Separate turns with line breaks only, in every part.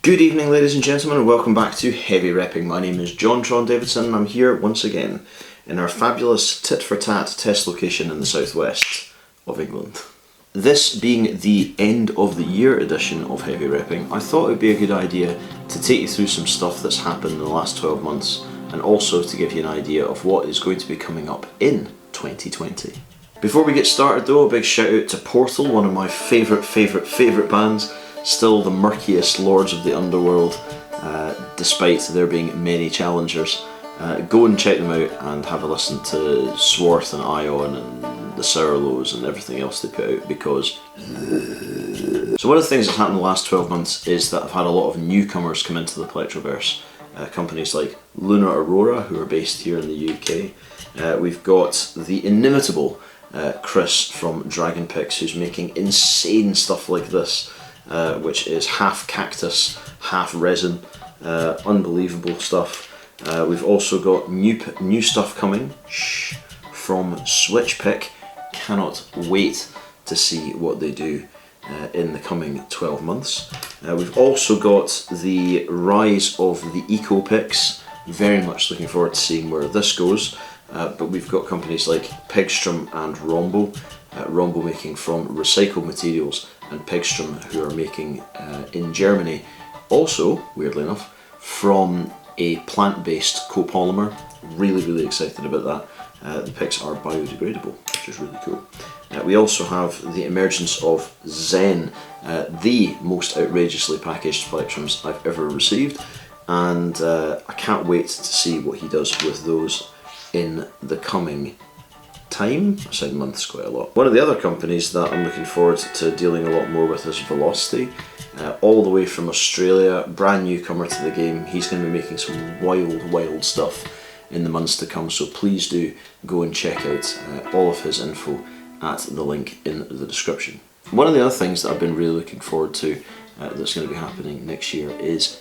Good evening, ladies and gentlemen, and welcome back to Heavy Repping. My name is John Tron Davidson, and I'm here once again in our fabulous tit-for-tat test location in the southwest of England. This being the end of the year edition of Heavy Repping, I thought it would be a good idea to take you through some stuff that's happened in the last 12 months, and also to give you an idea of what is going to be coming up in 2020. Before we get started though, a big shout out to Portal, one of my favourite bands. Still the murkiest lords of the underworld, despite there being many challengers. Go and check them out and have a listen to Swarth and Ion and the Sourlows and everything else they put out, because... So one of the things that's happened in the last 12 months is that I've had a lot of newcomers come into the Plectroverse. Companies like Aurora, who are based here in the UK. We've got the inimitable Chris from Dragon Picks, who's making insane stuff like this. Which is half cactus, half resin, unbelievable stuff. We've also got new stuff coming from Switchpick. Cannot wait to see what they do in the coming 12 months. We've also got the rise of the Eco Picks. Very much looking forward to seeing where this goes. But we've got companies like Pigtrum and Rombo. Rombo making from recycled materials, and Pigtrum who are making in Germany, also weirdly enough, from a plant-based copolymer. Really excited about that. The picks are biodegradable, which is really cool. We also have the emergence of Zen, the most outrageously packaged Plectrums I've ever received, and I can't wait to see what he does with those in the coming time. I said months quite a lot. One of the other companies that I'm looking forward to dealing a lot more with is Velocity, all the way from Australia, brand newcomer to the game. He's going to be making some wild stuff in the months to come, so please do go and check out all of his info at the link in the description. One of the other things that I've been really looking forward to that's going to be happening next year is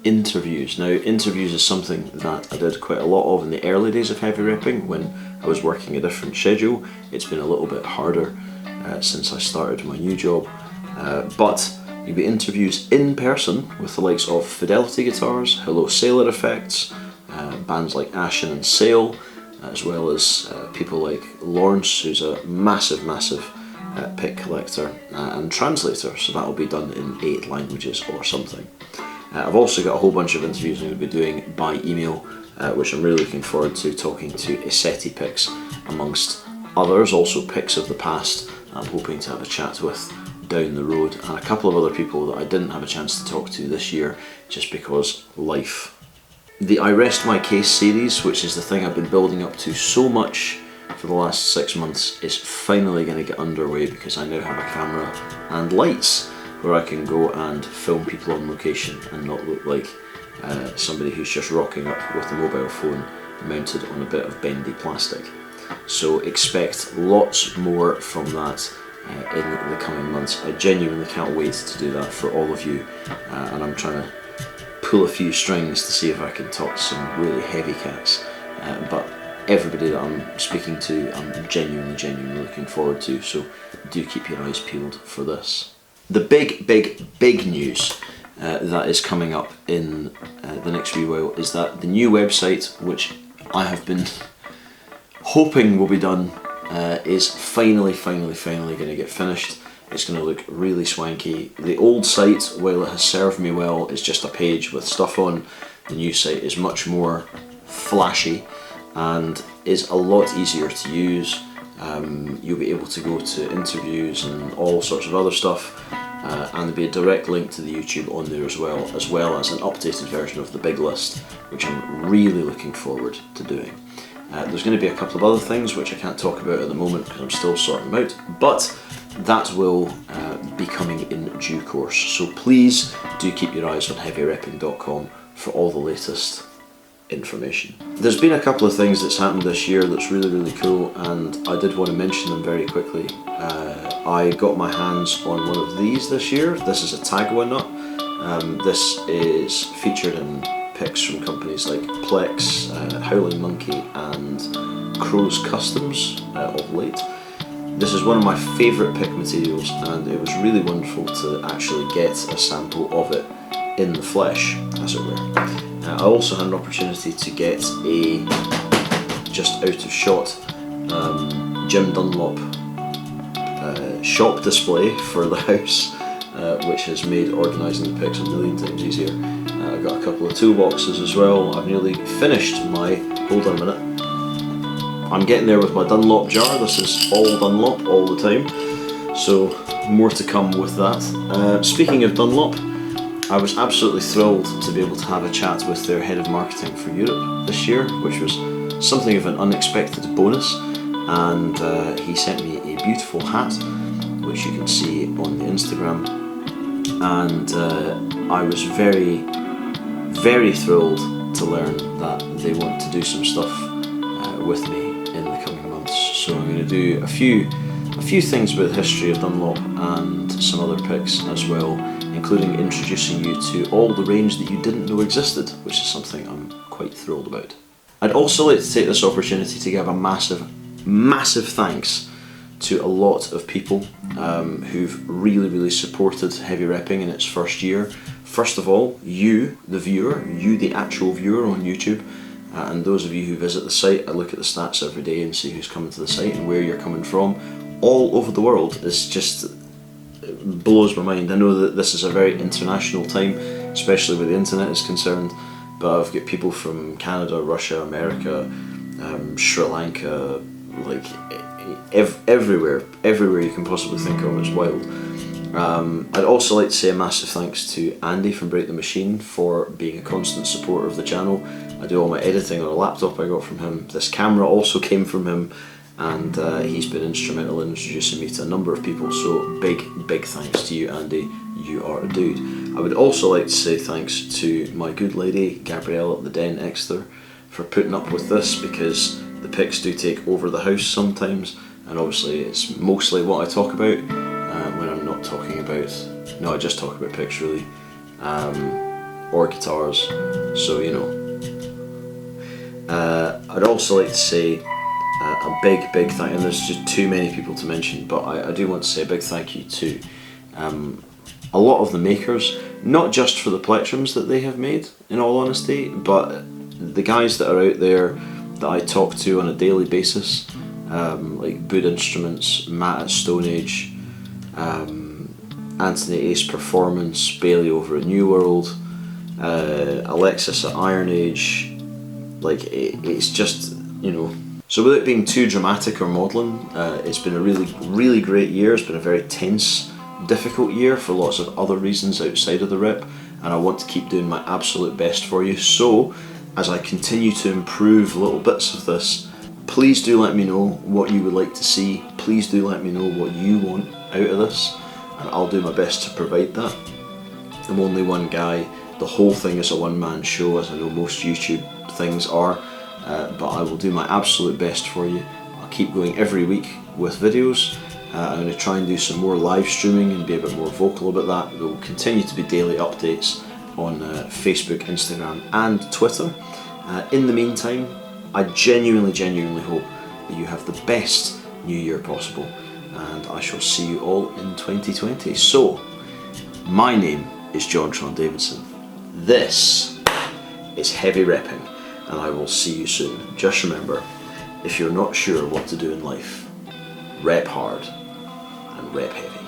interviews. Now, interviews is something that I did quite a lot of in the early days of Heavy Repping when I was working a different schedule. It's been a little bit harder since I started my new job, but you'll be interviews in person with the likes of Fidelity Guitars, Hello Sailor Effects, bands like Ashen and Sail, as well as people like Lawrence, who's a massive pick collector and translator, so that will be done in 8 languages or something. I've also got a whole bunch of interviews I'm going to be doing by email, which I'm really looking forward to, talking to Isetti Picks amongst others, also picks of the past I'm hoping to have a chat with down the road, and a couple of other people that I didn't have a chance to talk to this year just because life. The I Rest My Case series, which is the thing I've been building up to so much for the last 6 months, is finally going to get underway because I now have a camera and lights where I can go and film people on location and not look like somebody who's just rocking up with a mobile phone mounted on a bit of bendy plastic. So expect lots more from that in the coming months. I genuinely can't wait to do that for all of you, and I'm trying to pull a few strings to see if I can talk to some really heavy cats, but everybody that I'm speaking to I'm genuinely looking forward to, so do keep your eyes peeled for this. The big news that is coming up in the next wee while is that the new website, which I have been hoping will be done, is finally going to get finished. It's going to look really swanky. The old site, while it has served me well, is just a page with stuff on. The new site is much more flashy and is a lot easier to use. You'll be able to go to interviews and all sorts of other stuff, and there'll be a direct link to the YouTube on there as well as an updated version of the big list, which I'm really looking forward to doing. There's going to be a couple of other things which I can't talk about at the moment because I'm still sorting them out, but that will be coming in due course. So please do keep your eyes on heavyrepping.com for all the latest information. There's been a couple of things that's happened this year that's really cool, and I did want to mention them very quickly. I got my hands on one of these this year. This is a Tagua nut. This is featured in picks from companies like Plex, Howling Monkey and Crow's Customs of late. This is one of my favourite pick materials, and it was really wonderful to actually get a sample of it in the flesh, as it were. I also had an opportunity to get a just out of shot Jim Dunlop shop display for the house, which has made organising the picks a million times easier. I've got a couple of toolboxes as well. I've nearly finished my, hold on a minute, I'm getting there with my Dunlop jar. This is all Dunlop all the time, so more to come with that. Speaking of Dunlop, I was absolutely thrilled to be able to have a chat with their head of marketing for Europe this year, which was something of an unexpected bonus, and he sent me a beautiful hat, which you can see on the Instagram, and I was very, very thrilled to learn that they want to do some stuff with me in the coming months. So I'm going to do a few things about the history of Dunlop and some other picks as well, including introducing you to all the range that you didn't know existed, which is something I'm quite thrilled about. I'd also like to take this opportunity to give a massive thanks to a lot of people who've really supported Heavy Repping in its first year. First of all, you, the viewer, you the actual viewer on YouTube, and those of you who visit the site. I look at the stats every day and see who's coming to the site and where you're coming from. All over the world. It's just, it blows my mind. I know that this is a very international time, especially where the internet is concerned, but I've got people from Canada, Russia, America, Sri Lanka, like everywhere you can possibly think of. It's wild. I'd also like to say a massive thanks to Andy from Break the Machine for being a constant supporter of the channel. I do all my editing on a laptop I got from him. This camera also came from him, and he's been instrumental in introducing me to a number of people, so big thanks to you, Andy. You are a dude. I would also like to say thanks to my good lady Gabrielle at the Den Exeter for putting up with this, because the picks do take over the house sometimes, and obviously it's mostly what I talk about when I'm not talking about, no, I just talk about picks really, or guitars, so you know. I'd also like to say a big thank you, and there's just too many people to mention, but I do want to say a big thank you to a lot of the makers, not just for the plectrums that they have made, in all honesty, but the guys that are out there that I talk to on a daily basis, like Boot Instruments, Matt at Stone Age, Anthony Ace Performance, Bailey over at New World, Alexis at Iron Age. Like, it's just, you know. So without being too dramatic or maudlin, it's been a really great year. It's been a very tense, difficult year for lots of other reasons outside of the rep, and I want to keep doing my absolute best for you. So as I continue to improve little bits of this, please do let me know what you would like to see. Please do let me know what you want out of this, and I'll do my best to provide that. I'm only one guy. The whole thing is a one-man show, as I know most YouTube things are, but I will do my absolute best for you. I'll keep going every week with videos. I'm going to try and do some more live streaming and be a bit more vocal about that. There will continue to be daily updates on Facebook, Instagram and Twitter. In the meantime, I genuinely hope that you have the best new year possible, and I shall see you all in 2020. So, my name is John Tron Davidson. This is Heavy Repping, and I will see you soon. Just remember, if you're not sure what to do in life, rep hard and rep heavy.